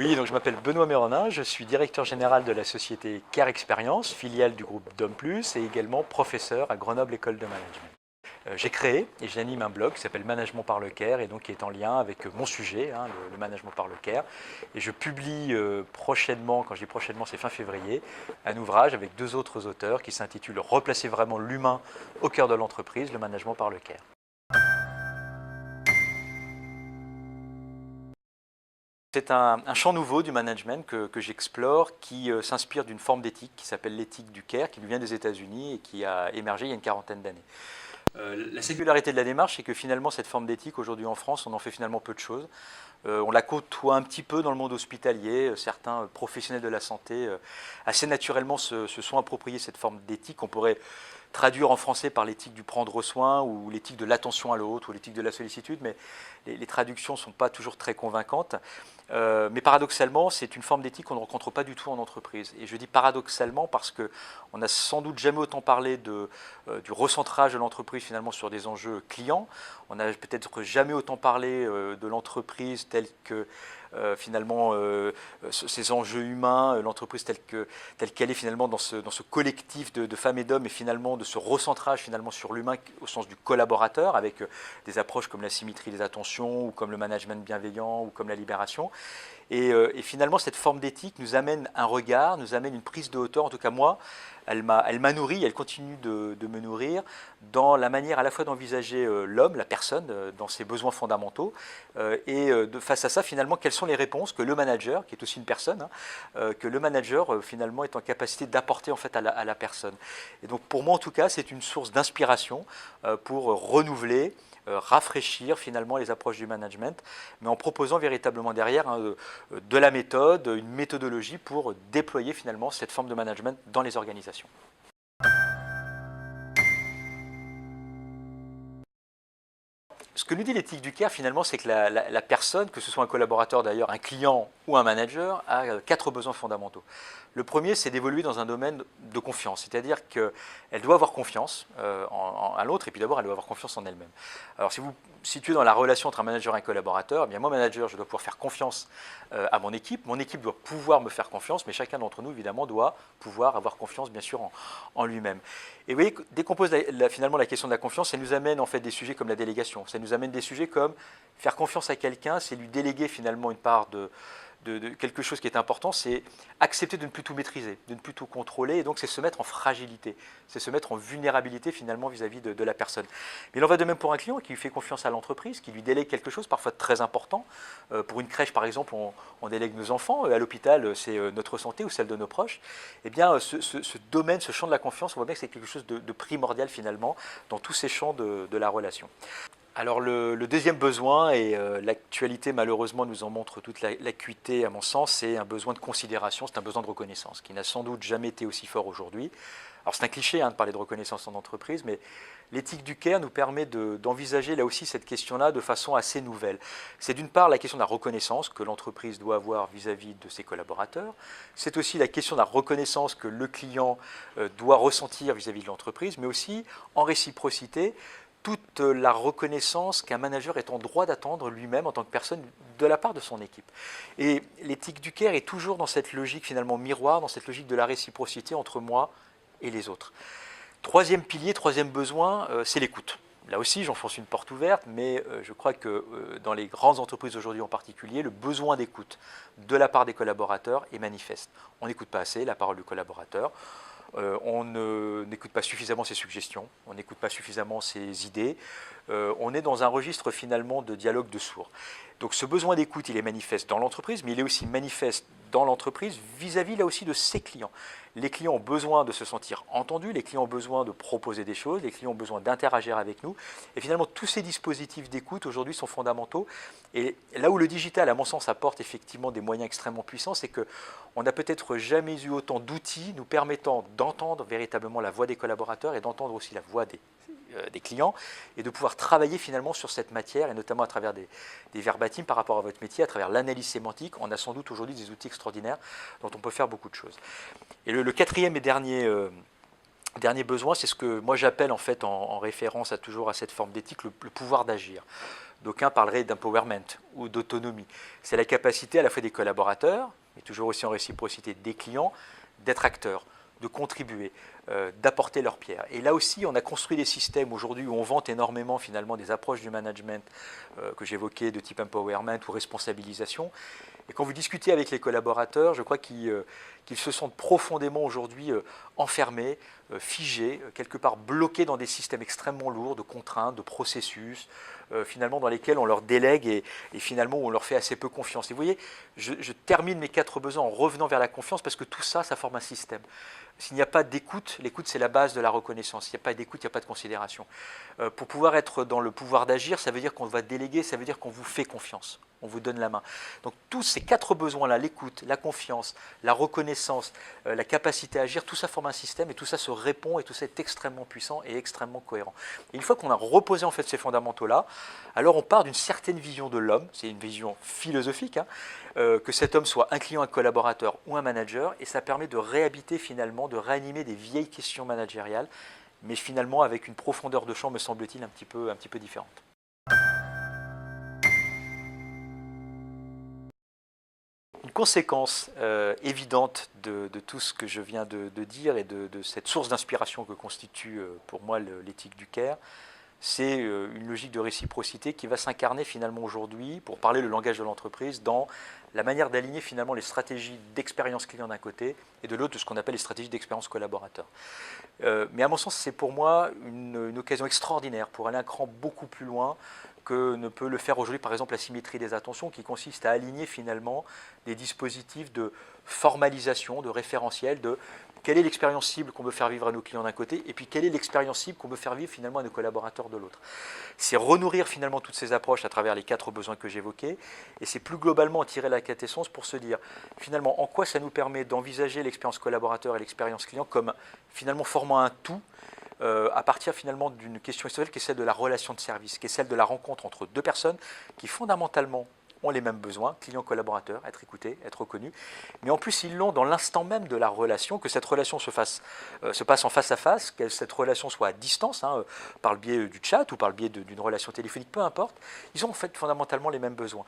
Oui, donc je m'appelle Benoît Méronin, je suis directeur général de la société Care Experience, filiale du groupe Dom+, et également professeur à Grenoble École de Management. J'ai créé et j'anime un blog qui s'appelle Management par le Care et donc qui est en lien avec mon sujet, le management par le Care. Et je publie prochainement, quand je dis prochainement c'est fin février, un ouvrage avec deux autres auteurs qui s'intitule Replacer vraiment l'humain au cœur de l'entreprise, le management par le Care. C'est un champ nouveau du management que j'explore qui s'inspire d'une forme d'éthique qui s'appelle l'éthique du care, qui nous vient des États-Unis et qui a émergé il y a une quarantaine d'années. La singularité de la démarche, c'est que finalement cette forme d'éthique, aujourd'hui en France, on en fait finalement peu de choses. On la côtoie un petit peu dans le monde hospitalier. Certains professionnels de la santé assez naturellement se sont appropriés cette forme d'éthique. On pourrait traduire en français par l'éthique du prendre soin ou l'éthique de l'attention à l'autre ou l'éthique de la sollicitude, mais les traductions ne sont pas toujours très convaincantes. Mais paradoxalement, c'est une forme d'éthique qu'on ne rencontre pas du tout en entreprise. Et je dis paradoxalement parce qu'on n'a sans doute jamais autant parlé du recentrage de l'entreprise finalement sur des enjeux clients. On n'a peut-être jamais autant parlé de l'entreprise telle que finalement ces enjeux humains, l'entreprise telle qu'elle est finalement dans ce collectif de femmes et d'hommes et finalement de ce recentrage finalement sur l'humain au sens du collaborateur avec des approches comme la symétrie des attentions ou comme le management bienveillant ou comme la libération. Et finalement, cette forme d'éthique nous amène un regard, nous amène une prise de hauteur. En tout cas, moi, elle m'a nourri, elle continue de me nourrir dans la manière à la fois d'envisager l'homme, la personne, dans ses besoins fondamentaux. Face à ça, finalement, quelles sont les réponses que le manager, qui est aussi une personne, que le manager, finalement, est en capacité d'apporter en fait, à la personne. Et donc, pour moi, en tout cas, c'est une source d'inspiration pour renouveler, rafraîchir finalement les approches du management, mais en proposant véritablement derrière de la méthode, une méthodologie pour déployer finalement cette forme de management dans les organisations. Ce que nous dit l'éthique du care finalement, c'est que la personne, que ce soit un collaborateur d'ailleurs, un client ou un manager, a quatre besoins fondamentaux. Le premier, c'est d'évoluer dans un domaine de confiance, c'est-à-dire qu'elle doit avoir confiance à l'autre, et puis d'abord, elle doit avoir confiance en elle-même. Alors, si vous vous situez dans la relation entre un manager et un collaborateur, eh bien moi, manager, je dois pouvoir faire confiance à mon équipe doit pouvoir me faire confiance, mais chacun d'entre nous, évidemment, doit pouvoir avoir confiance, bien sûr, en lui-même. Et vous voyez, dès qu'on pose finalement la question de la confiance, ça nous amène en fait des sujets comme la délégation, ça nous amène des sujets comme faire confiance à quelqu'un, c'est lui déléguer finalement une part de quelque chose qui est important, c'est accepter de ne plus tout maîtriser, de ne plus tout contrôler, et donc c'est se mettre en fragilité, c'est se mettre en vulnérabilité finalement vis-à-vis de la personne. Mais il en va de même pour un client qui lui fait confiance à l'entreprise, qui lui délègue quelque chose parfois très important. Pour une crèche par exemple, on délègue nos enfants, à l'hôpital c'est notre santé ou celle de nos proches. Eh bien ce domaine, ce champ de la confiance, on voit bien que c'est quelque chose de primordial finalement dans tous ces champs de la relation. Alors le deuxième besoin, et l'actualité malheureusement nous en montre toute l'acuité à mon sens, c'est un besoin de considération, c'est un besoin de reconnaissance qui n'a sans doute jamais été aussi fort aujourd'hui. Alors c'est un cliché de parler de reconnaissance en entreprise, mais l'éthique du care nous permet d'envisager là aussi cette question-là de façon assez nouvelle. C'est d'une part la question de la reconnaissance que l'entreprise doit avoir vis-à-vis de ses collaborateurs, c'est aussi la question de la reconnaissance que le client doit ressentir vis-à-vis de l'entreprise, mais aussi en réciprocité, toute la reconnaissance qu'un manager est en droit d'attendre lui-même en tant que personne de la part de son équipe. Et l'éthique du care est toujours dans cette logique finalement miroir, dans cette logique de la réciprocité entre moi et les autres. Troisième pilier, troisième besoin, c'est l'écoute. Là aussi, j'enfonce une porte ouverte, mais je crois que dans les grandes entreprises aujourd'hui en particulier, le besoin d'écoute de la part des collaborateurs est manifeste. On n'écoute pas assez la parole du collaborateur. On n'écoute pas suffisamment ses suggestions, on n'écoute pas suffisamment ses idées, on est dans un registre finalement de dialogue de sourds. Donc ce besoin d'écoute, il est manifeste dans l'entreprise, mais il est aussi manifeste dans l'entreprise vis-à-vis là aussi de ses clients. Les clients ont besoin de se sentir entendus, les clients ont besoin de proposer des choses, les clients ont besoin d'interagir avec nous. Et finalement, tous ces dispositifs d'écoute aujourd'hui sont fondamentaux. Et là où le digital, à mon sens, apporte effectivement des moyens extrêmement puissants, c'est qu'on n'a peut-être jamais eu autant d'outils nous permettant d'entendre véritablement la voix des collaborateurs et d'entendre aussi la voix des clients et de pouvoir travailler finalement sur cette matière et notamment à travers des verbatims par rapport à votre métier, à travers l'analyse sémantique. On a sans doute aujourd'hui des outils extraordinaires dont on peut faire beaucoup de choses. Et le quatrième et dernier besoin, c'est ce que moi j'appelle en fait en référence toujours à cette forme d'éthique, le pouvoir d'agir. d'aucuns parleraient d'empowerment ou d'autonomie. C'est la capacité à la fois des collaborateurs, mais toujours aussi en réciprocité des clients, d'être acteurs, de contribuer, d'apporter leur pierre. Et là aussi, on a construit des systèmes aujourd'hui où on vante énormément finalement des approches du management que j'évoquais de type empowerment ou responsabilisation. Et quand vous discutez avec les collaborateurs, je crois qu'ils se sentent profondément aujourd'hui enfermés, figés, quelque part bloqués dans des systèmes extrêmement lourds de contraintes, de processus, finalement dans lesquels on leur délègue et finalement on leur fait assez peu confiance. Et vous voyez, je termine mes 4 besoins en revenant vers la confiance parce que tout ça, ça forme un système. S'il n'y a pas d'écoute, l'écoute c'est la base de la reconnaissance. S'il n'y a pas d'écoute, il n'y a pas de considération. Pour pouvoir être dans le pouvoir d'agir, ça veut dire qu'on va déléguer, ça veut dire qu'on vous fait confiance, on vous donne la main. Donc tous ces 4 besoins-là, l'écoute, la confiance, la reconnaissance, la capacité à agir, tout ça forme un système et tout ça se répond et tout ça est extrêmement puissant et extrêmement cohérent. Et une fois qu'on a reposé en fait ces fondamentaux-là, alors on part d'une certaine vision de l'homme, c'est une vision philosophique, hein, que cet homme soit un client, un collaborateur ou un manager, et ça permet de réhabiter finalement, de réanimer des vieilles questions managériales, mais finalement avec une profondeur de champ, me semble-t-il, un petit peu différente. Une conséquence évidente de tout ce que je viens de dire et de cette source d'inspiration que constitue pour moi l'éthique du CARE, c'est une logique de réciprocité qui va s'incarner finalement aujourd'hui, pour parler le langage de l'entreprise, dans la manière d'aligner finalement les stratégies d'expérience client d'un côté et de l'autre ce qu'on appelle les stratégies d'expérience collaborateur. Mais à mon sens, c'est pour moi une occasion extraordinaire pour aller un cran beaucoup plus loin que ne peut le faire aujourd'hui, par exemple, la symétrie des attentions, qui consiste à aligner finalement des dispositifs de formalisation, de référentiel, de quelle est l'expérience cible qu'on veut faire vivre à nos clients d'un côté, et puis quelle est l'expérience cible qu'on veut faire vivre finalement à nos collaborateurs de l'autre. C'est renourrir finalement toutes ces approches à travers les 4 besoins que j'évoquais, et c'est plus globalement en tirer la quintessence pour se dire finalement en quoi ça nous permet d'envisager l'expérience collaborateur et l'expérience client comme finalement formant un tout, à partir finalement d'une question essentielle qui est celle de la relation de service, qui est celle de la rencontre entre 2 personnes qui fondamentalement ont les mêmes besoins, client-collaborateur, être écouté, être reconnu, mais en plus ils l'ont dans l'instant même de la relation, que cette relation se passe en face à face, que cette relation soit à distance, hein, par le biais du chat ou par le biais d'une relation téléphonique, peu importe, ils ont en fait fondamentalement les mêmes besoins.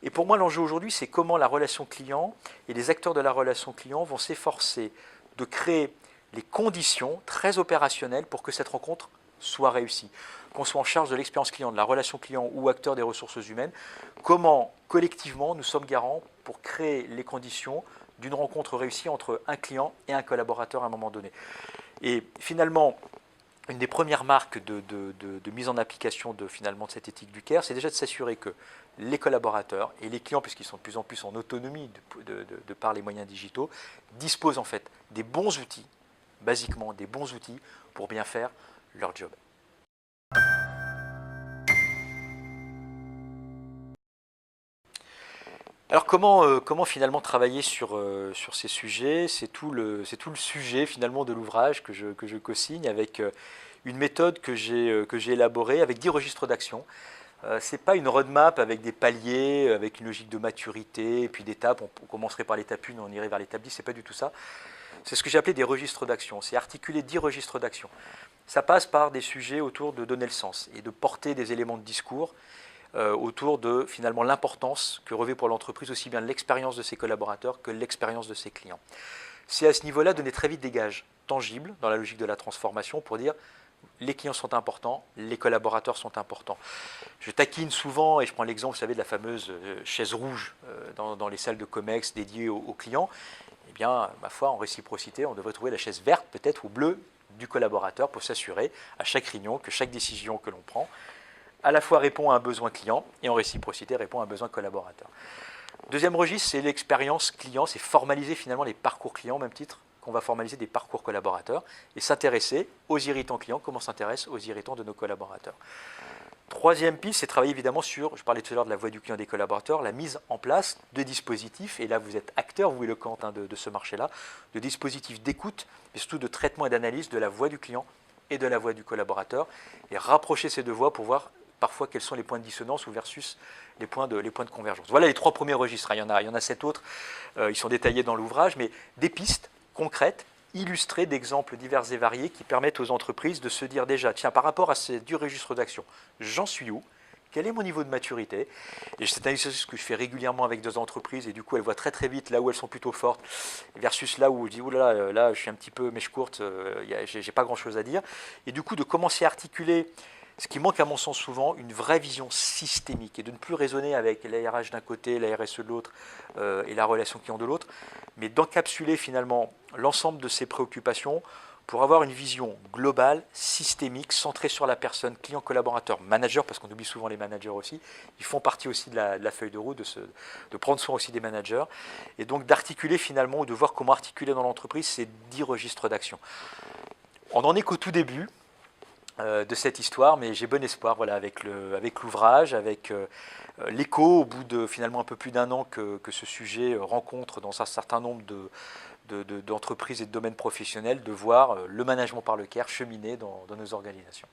Et pour moi l'enjeu aujourd'hui, c'est comment la relation client et les acteurs de la relation client vont s'efforcer de créer les conditions très opérationnelles pour que cette rencontre soit réussie. Qu'on soit en charge de l'expérience client, de la relation client ou acteur des ressources humaines, comment collectivement nous sommes garants pour créer les conditions d'une rencontre réussie entre un client et un collaborateur à un moment donné. Et finalement, une des premières marques de mise en application finalement de cette éthique du CARE, c'est déjà de s'assurer que les collaborateurs et les clients, puisqu'ils sont de plus en plus en autonomie de par les moyens digitaux, disposent en fait des bons outils, basiquement des bons outils pour bien faire leur job. Alors comment finalement travailler sur ces sujets? C'est tout le sujet finalement de l'ouvrage que je co-signe avec une méthode que j'ai élaborée avec 10 registres d'action. Ce n'est pas une roadmap avec des paliers, avec une logique de maturité et puis d'étapes. On commencerait par l'étape 1, on irait vers l'étape 10, ce n'est pas du tout ça. C'est ce que j'ai appelé des registres d'action. C'est articuler 10 registres d'action. Ça passe par des sujets autour de donner le sens et de porter des éléments de discours autour de finalement l'importance que revêt pour l'entreprise aussi bien l'expérience de ses collaborateurs que l'expérience de ses clients. C'est à ce niveau-là donner très vite des gages tangibles dans la logique de la transformation pour dire les clients sont importants, les collaborateurs sont importants. Je taquine souvent, et je prends l'exemple, vous savez, de la fameuse chaise rouge dans les salles de COMEX dédiées aux clients. Eh bien, ma foi, en réciprocité, on devrait trouver la chaise verte peut-être ou bleue du collaborateur pour s'assurer à chaque réunion que chaque décision que l'on prend à la fois répond à un besoin client et en réciprocité répond à un besoin collaborateur. Deuxième registre, c'est l'expérience client, c'est formaliser finalement les parcours clients au même titre qu'on va formaliser des parcours collaborateurs et s'intéresser aux irritants clients comme on s'intéresse aux irritants de nos collaborateurs. Troisième piste, c'est travailler évidemment sur, je parlais tout à l'heure de la voix du client des collaborateurs, la mise en place de dispositifs, et là vous êtes acteur, vous et le Quentin de ce marché-là, de dispositifs d'écoute, mais surtout de traitement et d'analyse de la voix du client et de la voix du collaborateur, et rapprocher ces 2 voix pour voir parfois quels sont les points de dissonance ou versus les points de convergence. Voilà les 3 premiers registres, il y en a 7 autres, ils sont détaillés dans l'ouvrage, mais des pistes concrètes, illustrées d'exemples divers et variés qui permettent aux entreprises de se dire déjà, tiens, par rapport à ces 2 registres d'action, j'en suis où? quel est mon niveau de maturité. Et c'est un exercice que je fais régulièrement avec deux entreprises, et du coup elles voient très très vite là où elles sont plutôt fortes, versus là où je dis, oh là, je suis un petit peu mèche courte, j'ai pas grand chose à dire. Et du coup de commencer à articuler ce qui manque à mon sens souvent, une vraie vision systémique, et de ne plus raisonner avec la RH d'un côté, la RSE de l'autre et la relation client de l'autre, mais d'encapsuler finalement l'ensemble de ces préoccupations pour avoir une vision globale, systémique, centrée sur la personne, client, collaborateur, manager, parce qu'on oublie souvent les managers aussi, ils font partie aussi de la feuille de route, de prendre soin aussi des managers, et donc d'articuler finalement, ou de voir comment articuler dans l'entreprise ces 10 registres d'action. On n'en est qu'au tout début de cette histoire, mais j'ai bon espoir, voilà, avec l'ouvrage, avec l'écho au bout de finalement un peu plus d'un an que ce sujet rencontre dans un certain nombre d'entreprises et de domaines professionnels, de voir le management par le CARE cheminer dans nos organisations.